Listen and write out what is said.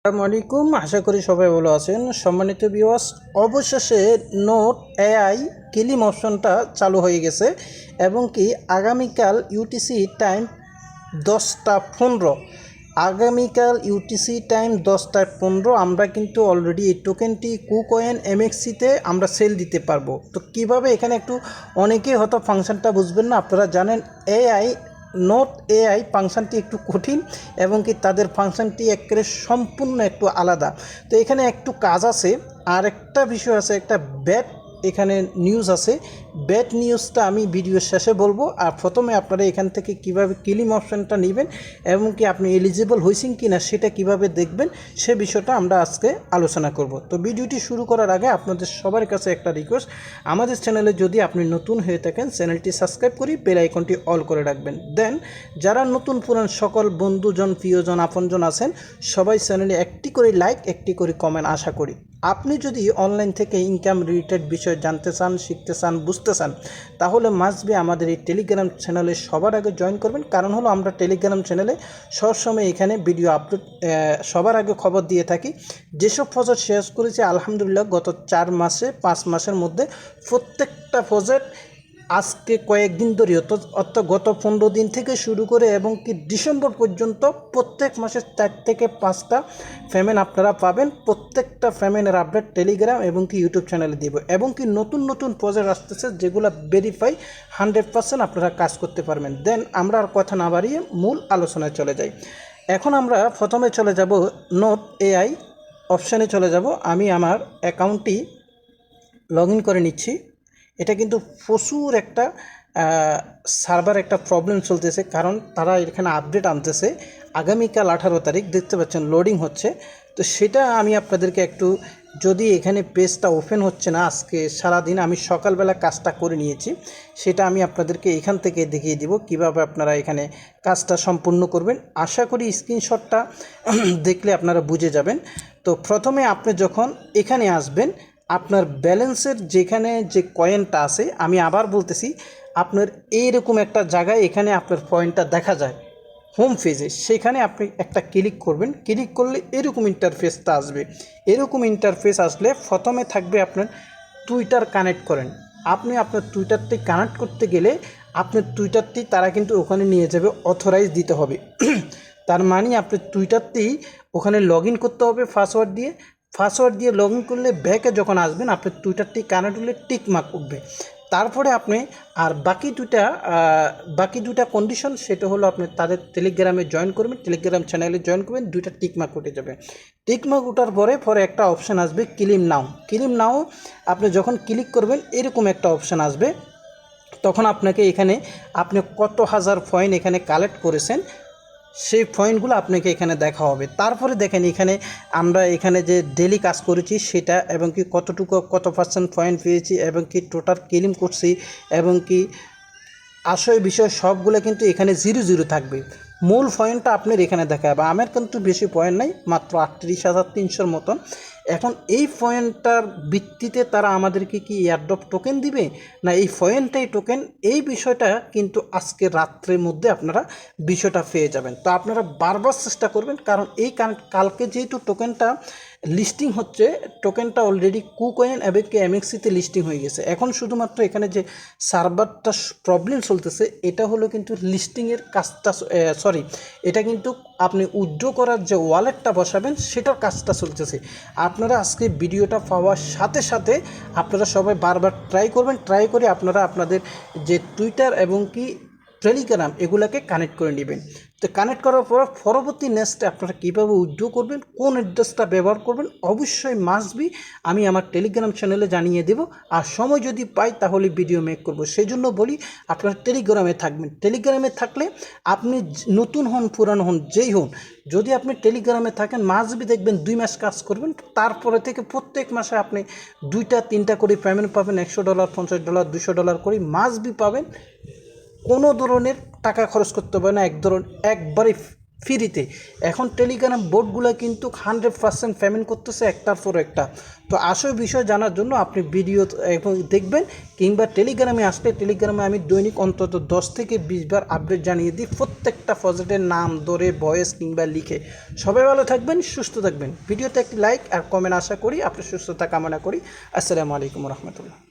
আসসালামু আলাইকুম, আশা করি সবাই ভালো আছেন। সম্মানিত ভিউয়ার্স, অবশেষে নোট এআই কিলিম অপশনটা চালু হয়ে গেছে এবং কি আগামীকাল ইউটিসি টাইম 10টা 15, আগামীকাল ইউটিসি টাইম 10টা 15 আমরা কিন্তু অলরেডি এই টোকেনটি কুকয়েন এমএক্সিতে আমরা সেল দিতে পারবো। তো কিভাবে এখানে একটু অনেকেই হয়তো ফাংশনটা বুঝবেন না। আপনারা জানেন এআই নোট এআই ফাংশনটি একটু কঠিন এবং কি তাদের ফাংশনটি একেবারে সম্পূর্ণ একটু আলাদা। তো এখানে একটু কাজ আছে, আর একটা বিষয় আছে, একটা ব্যাড এখানে নিউজ আছে। ব্যাড নিউজটা আমি ভিডিওর শেষে বলবো। আর প্রথমে আপনারা এখান থেকে কিভাবে কিলিম অপশানটা নেবেন এবং কি আপনি এলিজিবল হয়েছেন কি না সেটা কিভাবে দেখবেন সে বিষয়টা আমরা আজকে আলোচনা করব। তো ভিডিওটি শুরু করার আগে আপনাদের সবার কাছে একটা রিকোয়েস্ট, আমাদের চ্যানেলে যদি আপনি নতুন হয়ে থাকেন চ্যানেলটি সাবস্ক্রাইব করি, বেল আইকনটি অল করে রাখবেন। দেন যারা নতুন পুরান সকল বন্ধুজন প্রিয়জন আপনজন আছেন সবাই চ্যানেলে একটি করে লাইক, একটি করে কমেন্ট আশা করি। আপনি যদি অনলাইন থেকে ইনকাম রিলেটেড বিষয় জানতে চান, শিখতে চান, বুঝতে চান, তাহলে মাস্ট বি আমাদের এই টেলিগ্রাম চ্যানেলে সবার আগে জয়েন করবেন। কারণ হলো আমরা টেলিগ্রাম চ্যানেলে সবসময় এখানে ভিডিও আপলোড সবার আগে খবর দিয়ে থাকি। যেসব প্রজেক্ট শেষ করেছি আলহামদুলিল্লাহ গত 4 মাসে 5 মাসের মধ্যে প্রত্যেকটা প্রজেক্ট আজকে কয়েকদিন ধরে অর্থাৎ গত 15 দিন থেকে শুরু করে এবং কি ডিসেম্বর পর্যন্ত প্রত্যেক মাসে 4 থেকে 5টা পেমেন্ট আপনারা পাবেন। প্রত্যেকটা পেমেন্টের আপডেট টেলিগ্রাম এবং কি ইউটিউব চ্যানেলে দিব এবং কি নতুন নতুন প্রজেক্ট আসতেছে যেগুলো ভেরিফাই 100% আপনারা কাজ করতে পারবেন। দেন আমরা আর কথা না বাড়িয়ে মূল আলোচনায় চলে যাই। এখন আমরা প্রথমে চলে যাব নোট এআই অপশানে চলে যাব। আমি আমার অ্যাকাউন্টটি লগ ইন করে নিচ্ছি। এটা কিন্তু প্রচুর একটা সার্ভার একটা প্রবলেম চলতেছে, কারণ তারা এখানে আপডেট আনতেছে। আগামীকাল 18 তারিখ দেখতে পাচ্ছেন লোডিং হচ্ছে। তো সেটা আমি আপনাদেরকে একটু, যদি এখানে পেজটা ওপেন হচ্ছে না আজকে সারাদিন, আমি সকালবেলা কাজটা করে নিয়েছি, সেটা আমি আপনাদেরকে এখান থেকে দেখিয়ে দিব কিভাবে আপনারা এখানে কাজটা সম্পূর্ণ করবেন। আশা করি স্ক্রিনশটটা দেখলে আপনারা বুঝে যাবেন। তো প্রথমে আপনি যখন এখানে আসবেন, আপনার ব্যালেন্সের যেখানে যে কয়েনটা আছে, আমি আবার বলতেছি, আপনার এইরকম একটা জায়গায় এখানে আপনার পয়েন্টটা দেখা যায় হোম পেজে, সেখানে আপনি একটা ক্লিক করবেন। ক্লিক করলে এরকম ইন্টারফেসটা আসবে। এরকম ইন্টারফেস আসলে প্রথমে থাকবে আপনার টুইটার কানেক্ট করেন। আপনি আপনার টুইটারটি কানেক্ট করতে গেলে আপনার টুইটারটি তারা কিন্তু ওখানে নিয়ে যাবে, অথরাইজ দিতে হবে। তার মানে আপনার টুইটারটি ওখানে লগ ইন করতে হবে পাসওয়ার্ড দিয়ে লগ ইন করলে ব্যাকে যখন আসবেন আপনার টুইটারটি কানেক্ট হলে টিক মার্ক উঠবে। তারপরে আপনি আর বাকি দুটা কন্ডিশন, সেটা হলো আপনি তাদের টেলিগ্রামে জয়েন করবেন, টেলিগ্রাম চ্যানেলে জয়েন করবেন, দুইটা টিক মার্ক উঠে যাবে। টিক মার্ক ওঠার পরে একটা অপশান আসবে ক্লেম নাও। আপনি যখন ক্লিক করবেন এরকম একটা অপশান আসবে। তখন আপনাকে এখানে আপনি কত হাজার পয়েন্ট এখানে কালেক্ট করেছেন সেই পয়েন্টগুলো আপনাকে এখানে দেখা হবে। তারপরে দেখেন এখানে আমরা এখানে যে ডেলি কাজ করেছি সেটা, এবং কি কত পার্সেন্ট পয়েন্ট পেয়েছি, এবং কি টোটাল ক্লেম করছি, এবং কি বিষয় সবগুলো কিন্তু এখানে 0 থাকবে। মূল পয়েন্টটা আপনার এখানে দেখা যাবে। আমার কিন্তু বেশি পয়েন্ট নাই, মাত্র 38,300 মতন। এখন এই পয়েন্টটার ভিত্তিতে তারা আমাদেরকে কি এয়ারড্রপ টোকেন দিবে না এই পয়েন্টটাই টোকেন, এই বিষয়টা কিন্তু আজকে রাত্রের মধ্যে আপনারা বিষয়টা পেয়ে যাবেন। তো আপনারা বারবার চেষ্টা করবেন, কারণ কালকে যেহেতু টোকেনটা লিস্টিং হচ্ছে, টোকেনটা অলরেডি কুকয়েন এবং এমএক্সিতে লিস্টিং হয়ে গেছে। এখন শুধুমাত্র এখানে যে সার্ভারটা প্রবলেম চলতেছে, এটা হলো কিন্তু লিস্টিংয়ের কাজটা, এটা কিন্তু আপনি উইথড্র করার যে ওয়ালেটটা বসাবেন সেটার কাজটা চলতেছে। আপনারা আজকে ভিডিওটা পাওয়ার সাথে সাথে আপনারা সবাই বারবার ট্রাই করবেন, ট্রাই করে আপনারা আপনাদের যে টুইটার এবং কি টেলিগ্রাম এগুলোকে কানেক্ট করে নেবেন। তো কানেক্ট করার পর পরবর্তী নেক্সটে আপনারা কীভাবে উইথড্র করবেন, কোন অ্যাড্রেসটা ব্যবহার করবেন, অবশ্যই মাস্ট বি আমি আমার টেলিগ্রাম চ্যানেলে জানিয়ে দেব। আর সময় যদি পাই তাহলে ভিডিও মেক করব। সেই জন্য বলি আপনারা টেলিগ্রামে থাকবেন। টেলিগ্রামে থাকলে আপনি নতুন হন পুরানো হন যেই হন, যদি আপনি টেলিগ্রামে থাকেন মাস্ট বি দেখবেন 2 মাস কাজ করবেন, তারপরে থেকে প্রত্যেক মাসে আপনি 2-3টা করে পেমেন্ট পাবেন। $100, $50, $200 করে মাস্ট বি পাবেন। কোনো ধরনের টাকা খরচ করতে হবে না, একবারে ফ্রিতে। এখন টেলিগ্রাম বোটগুলো কিন্তু 100% পেমেন্ট করতেছে একটার পর একটা। তো আসল বিষয় জানার জন্য আপনি ভিডিও এবং দেখবেন, কিংবা টেলিগ্রামে আসলে টেলিগ্রামে আমি দৈনিক অন্তত 10 থেকে 20 বার আপডেট জানিয়ে দিই, প্রত্যেকটা প্রজেক্টের নাম ধরে ভয়েস কিংবা লিখে। সবাই ভালো থাকবেন, সুস্থ থাকবেন। ভিডিওতে একটি লাইক আর কমেন্ট আশা করি, আপনার সুস্থতা কামনা করি। আসসালামু আলাইকুম রহমতুল্লাহ।